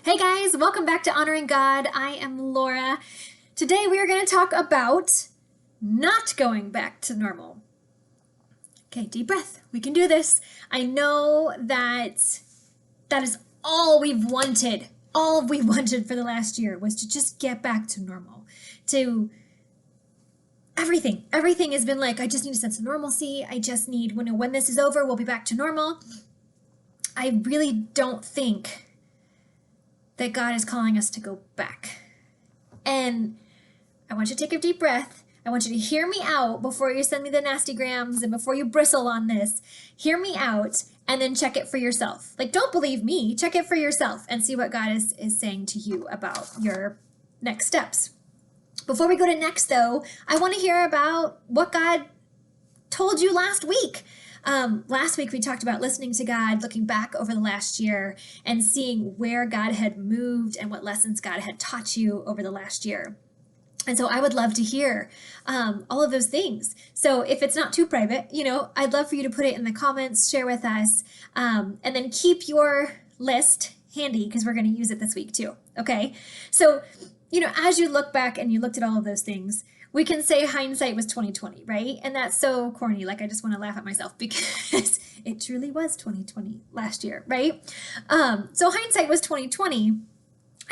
Hey guys, welcome back to Honoring God. I am Laura. Today we are going to talk about not going back to normal. Okay, deep breath. We can do this. I know that is all we've wanted. All we wanted for the last year was to just get back to normal. To everything. Everything has been like, I just need a sense of normalcy. I just need, when this is over, we'll be back to normal. I really don't think that God is calling us to go back. And I want you to take a deep breath. I want you to hear me out before you send me the nasty grams and before you bristle on this. Hear me out and then check it for yourself. Like, don't believe me. Check it for yourself and see what God is saying to you about your next steps. Before we go to next, though, I want to hear about what God told you last week. Last week we talked about listening to God, looking back over the last year and seeing where God had moved and what lessons God had taught you over the last year. And so I would love to hear all of those things. So if it's not too private, I'd love for you to put it in the comments, share with us, and then keep your list handy because we're going to use it this week too. Okay. So, as you look back and you looked at all of those things, we can say hindsight was 2020, right? And that's so corny. Like, I just want to laugh at myself because it truly was 2020 last year, right? So hindsight was 2020, and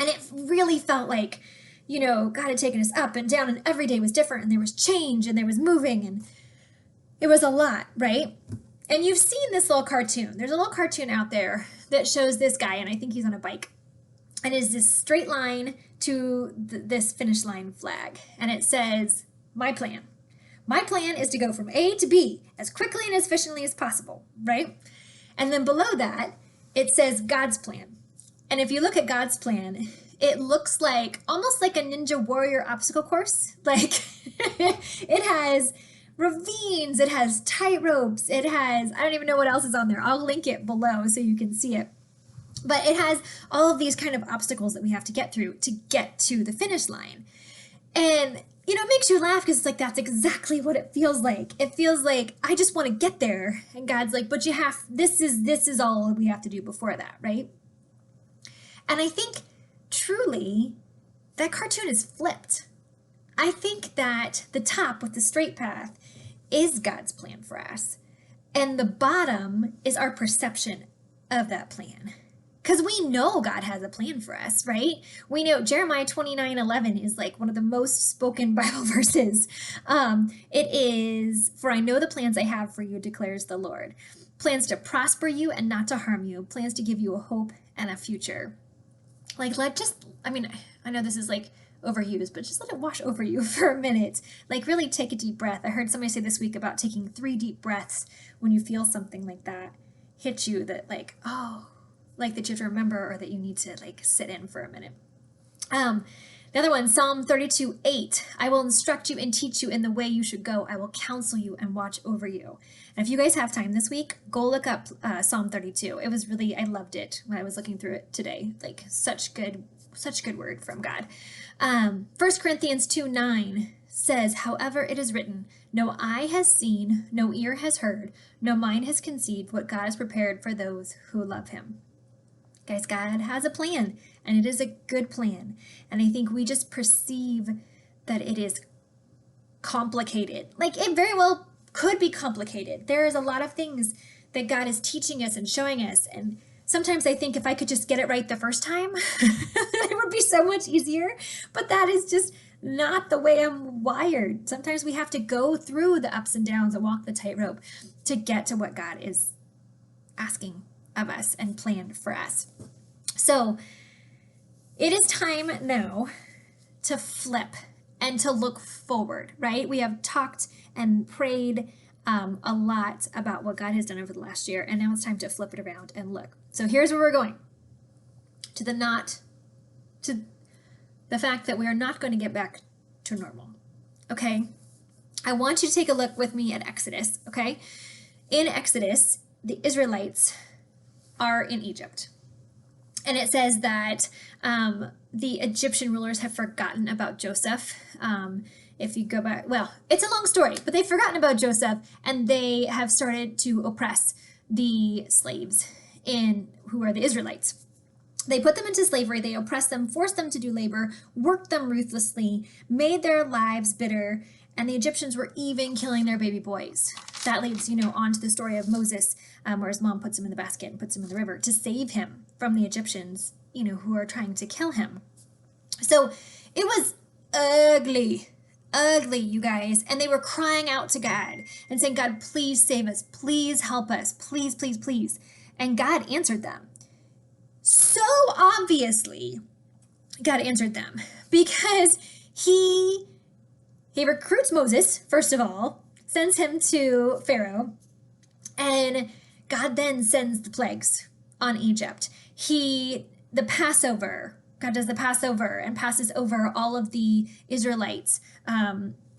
it really felt like, God had taken us up and down, and every day was different, and there was change, and there was moving, and it was a lot, right? And you've seen this little cartoon. There's a little cartoon out there that shows this guy, and I think he's on a bike, and is this straight line to this finish line flag. And it says, my plan. My plan is to go from A to B as quickly and as efficiently as possible, right? And then below that, it says God's plan. And if you look at God's plan, it looks like almost like a Ninja Warrior obstacle course. Like it has ravines, it has tight ropes, it has, I don't even know what else is on there. I'll link it below so you can see it. But it has all of these kind of obstacles that we have to get through to get to the finish line. And, it makes you laugh because it's like, that's exactly what it feels like. It feels like, I just want to get there. And God's like, but this is all we have to do before that, right? And I think truly that cartoon is flipped. I think that the top with the straight path is God's plan for us. And the bottom is our perception of that plan. Because we know God has a plan for us, right? We know Jeremiah 29:11 is like one of the most spoken Bible verses. It is, for I know the plans I have for you, declares the Lord. Plans to prosper you and not to harm you. Plans to give you a hope and a future. I know this is like overused, but just let it wash over you for a minute. Like, really take a deep breath. I heard somebody say this week about taking 3 deep breaths when you feel something like that hit you, that like, oh, like that you have to remember, or that you need to like sit in for a minute. The other one, Psalm 32:8, I will instruct you and teach you in the way you should go. I will counsel you and watch over you. And if you guys have time this week, go look up Psalm 32. It was really, I loved it when I was looking through it today. Like, such good word from God. 1 Corinthians 2:9 says, however it is written, no eye has seen, no ear has heard, no mind has conceived what God has prepared for those who love him. Guys, God has a plan, and it is a good plan. And I think we just perceive that it is complicated. Like, it very well could be complicated. There is a lot of things that God is teaching us and showing us. And sometimes I think if I could just get it right the first time, it would be so much easier. But that is just not the way I'm wired. Sometimes we have to go through the ups and downs and walk the tightrope to get to what God is asking of us and planned for us. So it is time now to flip and to look forward, right? We have talked and prayed a lot about what God has done over the last year, and now it's time to flip it around and look. So here's where we're going. To the fact that we are not going to get back to normal, okay? I want you to take a look with me at Exodus, okay? In Exodus, the Israelites are in Egypt. And it says that the Egyptian rulers have forgotten about Joseph. If you go back, well, it's a long story, but they've forgotten about Joseph, and they have started to oppress the slaves who are the Israelites. They put them into slavery, they oppressed them, forced them to do labor, worked them ruthlessly, made their lives bitter, and the Egyptians were even killing their baby boys. That leads, on to the story of Moses, where his mom puts him in the basket and puts him in the river to save him from the Egyptians, who are trying to kill him. So it was ugly, you guys. And they were crying out to God and saying, God, please save us. Please help us. Please, please, please. And God answered them. So obviously, God answered them because he recruits Moses, first of all, sends him to Pharaoh, and God then sends the plagues on Egypt. God does the Passover and passes over all of the Israelites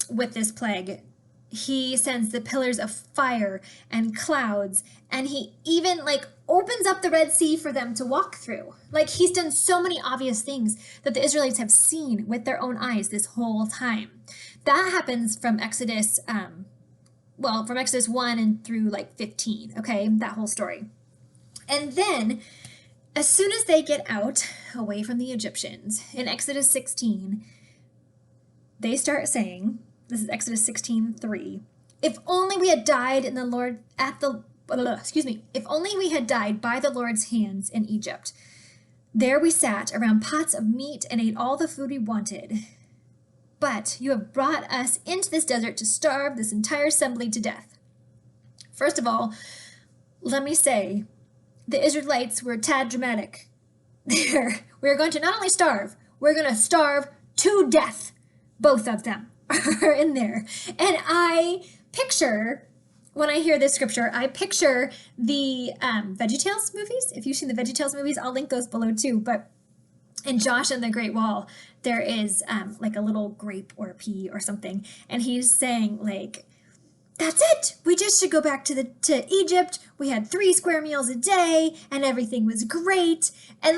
with this plague. He sends the pillars of fire and clouds, and he even opens up the Red Sea for them to walk through. He's done so many obvious things that the Israelites have seen with their own eyes this whole time. That happens from Exodus, from Exodus 1 and through 15, okay, that whole story. And then, as soon as they get out, away from the Egyptians, in Exodus 16, they start saying, this is Exodus 16:3, if only we had died in the Lord if only we had died by the Lord's hands in Egypt. There we sat around pots of meat and ate all the food we wanted. But you have brought us into this desert to starve this entire assembly to death. First of all, let me say, the Israelites were a tad dramatic. We're going to not only starve, we're going to starve to death. Both of them are in there. And I picture, when I hear this scripture, I picture the VeggieTales movies. If you've seen the VeggieTales movies, I'll link those below too. But in Josh and the Great Wall, there is a little grape or a pea or something. And he's saying that's it. We just should go back to Egypt. We had 3 square meals a day and everything was great. And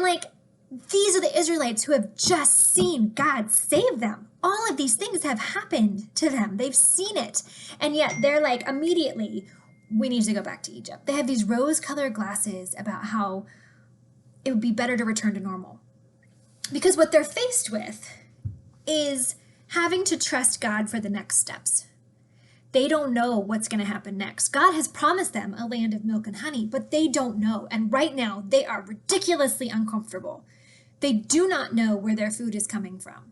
these are the Israelites who have just seen God save them. All of these things have happened to them. They've seen it. And yet they're immediately, we need to go back to Egypt. They have these rose-colored glasses about how it would be better to return to normal. Because what they're faced with is having to trust God for the next steps. They don't know what's going to happen next. God has promised them a land of milk and honey, but they don't know. And right now, they are ridiculously uncomfortable. They do not know where their food is coming from.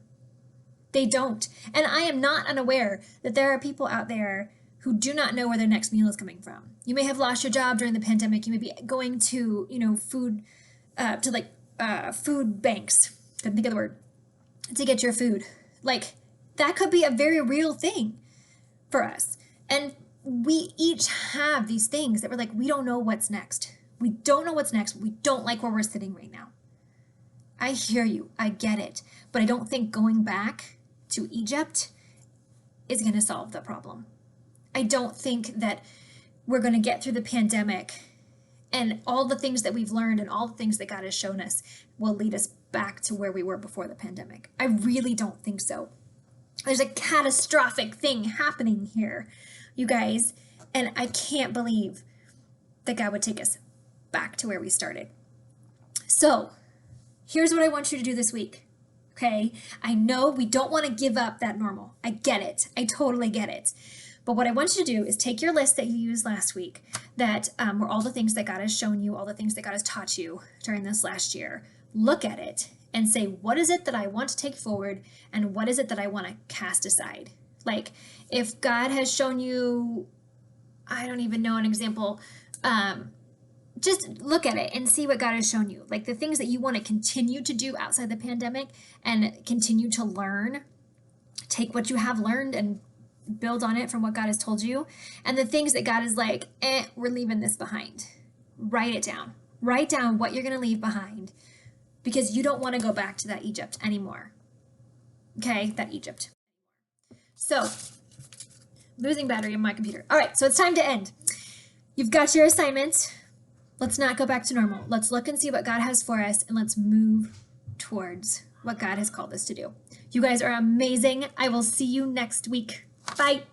They don't. And I am not unaware that there are people out there who do not know where their next meal is coming from. You may have lost your job during the pandemic. You may be going to, food banks. Couldn't think of the word. To get your food. That could be a very real thing for us. And we each have these things that we're we don't know what's next. We don't know what's next. We don't like where we're sitting right now. I hear you. I get it. But I don't think going back to Egypt is going to solve the problem. I don't think that we're going to get through the pandemic and all the things that we've learned and all the things that God has shown us will lead us back to where we were before the pandemic. I really don't think so. There's a catastrophic thing happening here, you guys, and I can't believe that God would take us back to where we started. So, here's what I want you to do this week, okay? I know we don't want to give up that normal. I get it. I totally get it. But what I want you to do is take your list that you used last week that were all the things that God has shown you, all the things that God has taught you during this last year. Look at it and say, what is it that I want to take forward and what is it that I want to cast aside? If God has shown you, I don't even know an example, just look at it and see what God has shown you. The things that you want to continue to do outside the pandemic and continue to learn. Take what you have learned and build on it from what God has told you. And the things that God is we're leaving this behind. Write it down. Write down what you're going to leave behind because you don't want to go back to that Egypt anymore. Okay, that Egypt. So, losing battery in my computer. All right, so it's time to end. You've got your assignment. Let's not go back to normal. Let's look and see what God has for us and let's move towards what God has called us to do. You guys are amazing. I will see you next week. Bye.